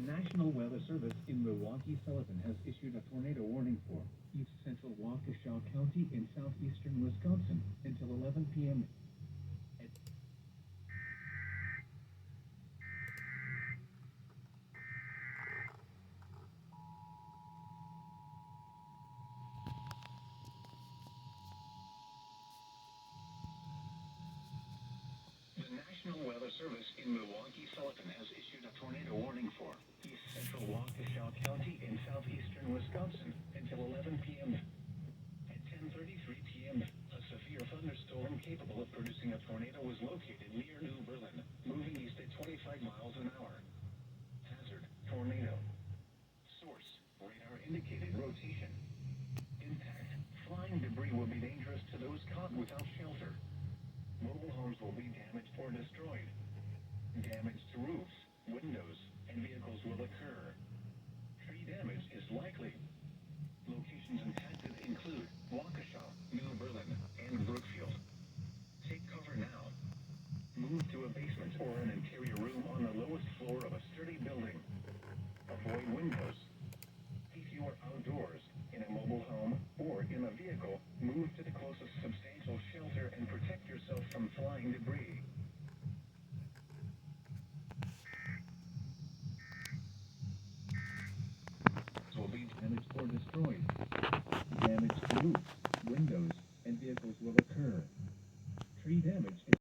National Weather Service in Milwaukee-Sullivan has issued a tornado warning for east central Waukesha County in southeastern Wisconsin until 11 p.m. The National Weather Service in Milwaukee-Sullivan has issued a tornado warning for east central Waukesha County in southeastern Wisconsin until 11 p.m. At 10:33 p.m., a severe thunderstorm capable of producing a tornado was located near New Berlin, moving east at 25 miles an hour. Hazard: tornado. Source: radar indicated rotation. Impact: flying debris will be dangerous to those caught without shelter. Mobile homes will be damaged or destroyed. Damage to roofs, windows, and vehicles will occur. Tree damage is likely. Locations impacted include Waukesha, New Berlin, and Brookfield. Take cover now. Move to a basement or an interior room on the lowest floor of a sturdy building. Avoid windows. If you are outdoors, in a mobile home, or in a vehicle, move to the closest substantial shelter and protect yourself from flying debris. Will be damaged or destroyed. Damage to roofs,